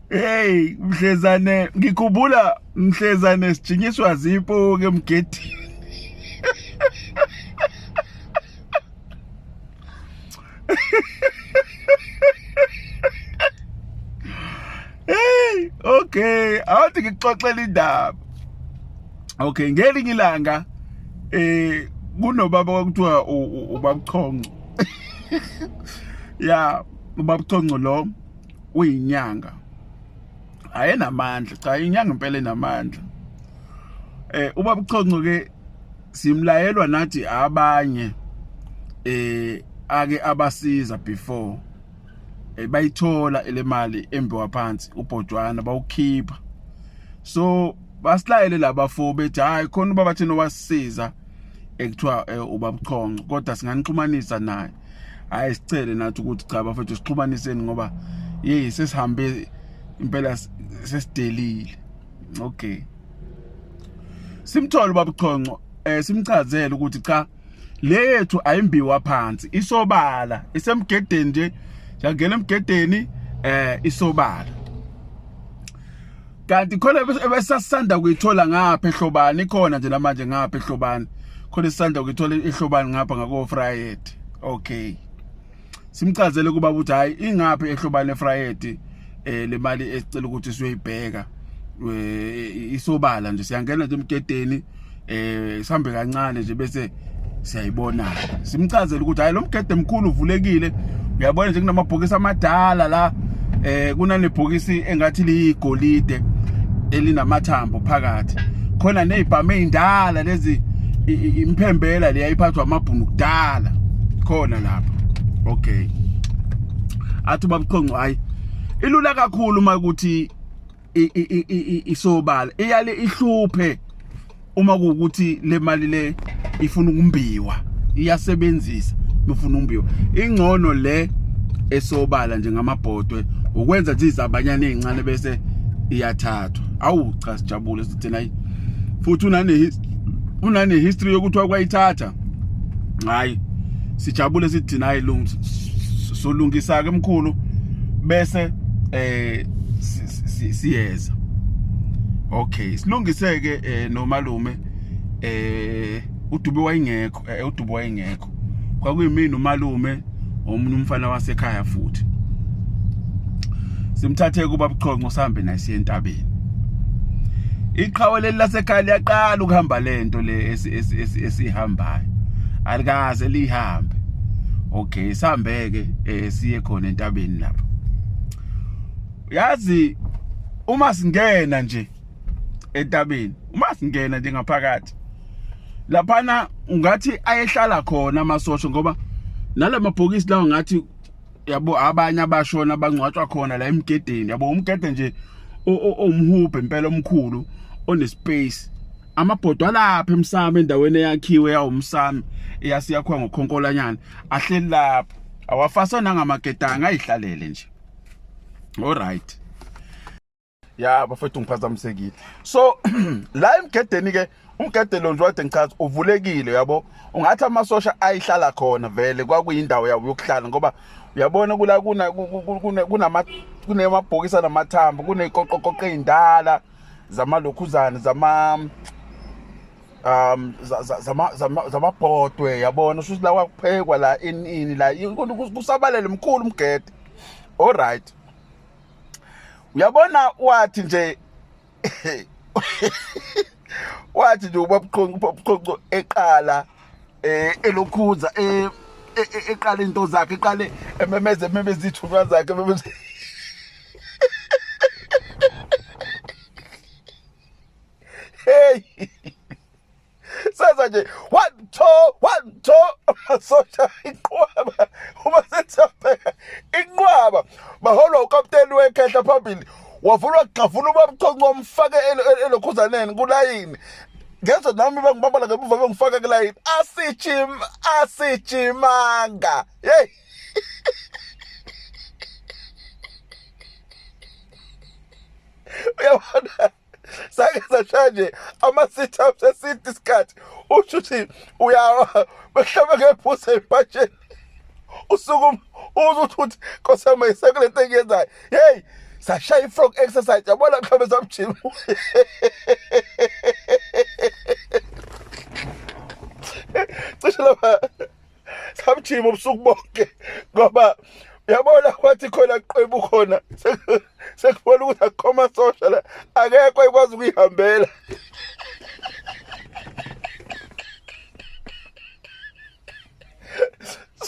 Hey Mhlezane, ngikhumbula Mhlezane sijingiswa zipho ke mgedi. Hey, okay, awuthi ngixoxela indaba. Okay, ngelinye ilanga kunobaba kwakuthiwa ubabuchonco. Ya, ubabuchonco lo uyinyanga. Ayenamandla, cha inyanga impela enamandla. Ubabuchonco ke simlayelwa nathi abanye ake abasiza before bayithola ile mali embiwa phansi ubhojwana bawukhipha. So basilayele labafo bethi hayi khona ubaba thina wasisiza ekuthiwa ubabuchonco kodwa singanixhumanisa naye. Hayi sicele nathi ukuthi cha bafethu sixhumaniseni ngoba hey sesihambe impela sesidelile. Okay, simthola ubabuchonco simchazele ukuthi cha le yethu ayimbiwa phansi isobala isemgedeni nje yangena emgedeni isobala. Kanti khona ebesasanda kuyithola ngapha ehlobani ikhona nje namanje ngapha ehlobani khona isanda kuyithola ehlobani ngapha ngako Friday. Okay, simchazele kuba ukuthi hayi ingapha ehlobani eFriday le mali esicela ukuthi siyoyibheka isobala nje siyangena nje emgedeni sihambe kancane nje bese siyayibona. Simchazele ukuthi hayi lo mgede emkhulu uvulekile uyabona nje kunamabhokisi amadala la kunanebhokisi engathi liyigolide elinamathambo phakathi khona nezibhame ezindala lezi imphembela le yayiphathwa amabhunu kudala khona lapha. Okay, athi babuchonco hayi ilula kakhulu makuthi isobala iyale ihluphe uma kuukuthi le mali le ifuna ukumbiwa iyasebenzisa ufuna umbiwa ingcono le esobala njengamabhodwe ukwenza nje izabanyana ezincane bese iyathathwa. Awu cha sijabule sithi nayi futhi unane history yokuthi wakwayithatha. Hayi sijabule sithi nayi solungisa ke mkhulu bese siyeza. Okay, silungiseke nomalume uDube wayengekho kwakuyimini umalume omunye umfana wasekhaya futhi. Simthathe kuba buchonco sihambe naye siye entabeni. Iqhawe leli lasekhaya liyaqala ukuhamba lento le esihambayo alikaze lihambe. Okay, sihambeke siye khona entabeni lapha. Yazi uma singena nje entabeni uma singena nje ngaphakathi laphana ungathi ayehlala khona amasosha ngoba nalamabhokisi lawo ngathi yabo abanye abashona abangcwatshwa khona la emgedeni. Yabo umgede nje omhubhe impela omkhulu onespace amabhodwa lapha emsamo endaweni eyakhiwe yawumsamo eyasiyakhiwa ngokhonkolanyana ahleli lapha awafasana ngamagedanga ayihlalele nje. Alright, ya bafethu ngiphazamisekile. So la emgedeni ke umgede lo nje wade ngichaza uvulekile yabo ungathi amasosha ayihlala khona vele kwakuyindawo yabo yokuhlala ngoba uyabona kula kunemabhokisi namathambo kuneqoqoqo ezindala zamalokhuzana zamabhodwe yabona usho la kwakuphekwa la ini la kusabalele mkhulu umgede. Alright, uyabona wathi nje wathi nje ubabuchonco eqala elokhuza eqala into zakhe eqale ememeze izithunywa zakhe hey saza nje 1 2 amasosha inqwaba uma sethapha inqwaba baholwa ukapteni wekhehla phambili wavulwa xavula ubabuchonco umfake elokhuzaneni kulayini ngenzo nami bangibambala ngemuva bengifaka kulayini asijimanga hey uyabona sake sashanje ama-sit-ups eside isikhathi usho ukuthi uyawa behlaba ngephuse ebhajeni usuku uzuthi kosama isekulento engiyenzayo hey sashaya frog exercise yabona mhlobo zamjima cishe lapha samjima ubusuku bonke ngoba uyabona kwathi khona qwebu khona sekubona ukuthi akukho social la akekho ekwazi ukuyihambela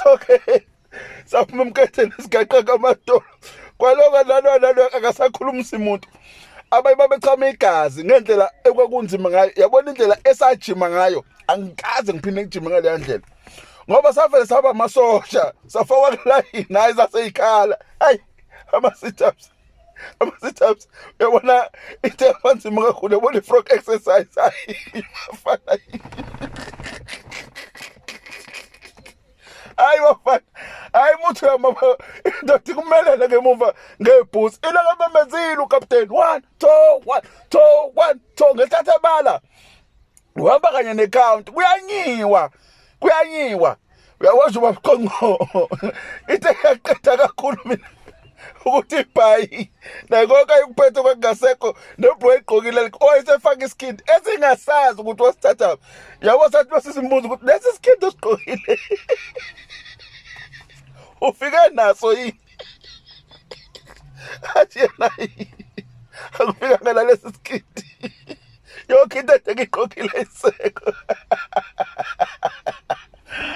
okay saphuma emketheni sigaqa kamadolo kwaloka nalo akasakhuluma umuntu babechama igazi ngendlela ekwakunzima ngayo yabona indlela esajima ngayo angikaze ngiphinde ngijima ngale ndlela ngoba safele saba amasosha safaka line hayi zaseyikhala hayi ama-sit-ups uyabona into efanzima kakhulu yabona i-frog exercise hayi bafana hayi bafana hayi muthi uyamama indoda kumelele ngemuva ngebhusi ilakabamezile ukapteni 1 2 1 2 1 2 ngethatha ebala uhamba kanye necount kuyanyiwa uyakwazi ubaqonqo into eyaqeda kakhulu mina ukuthi ibhayi nakonke ayikuphethe kwangasekho nebro egqokile oyisefaka iskindi esingasazi ukuthi wasithatha yabo sathi basisimbuza ukuthi lesi skindi osigqokile ufike naso yini athi yena akufika ngala lesi skindi yonke into engigqokile iseko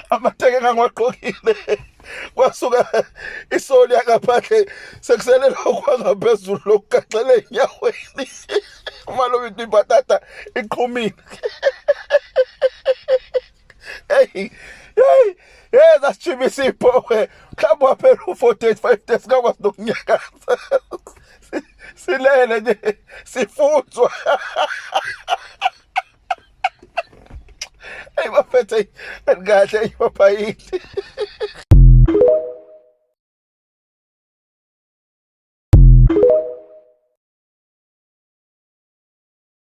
amateke engangwagqokile kwasuka isoli yakaphandle sekusele lokho ngaphezulu lokugaxela enyaweni malo into ibatata iqhumile hey zasijimisa iphowe mhlawumbe waphela u-45 days ngakwazi nokunyakaza silele nje sifunzwa hey bafethe kahle ipapayithi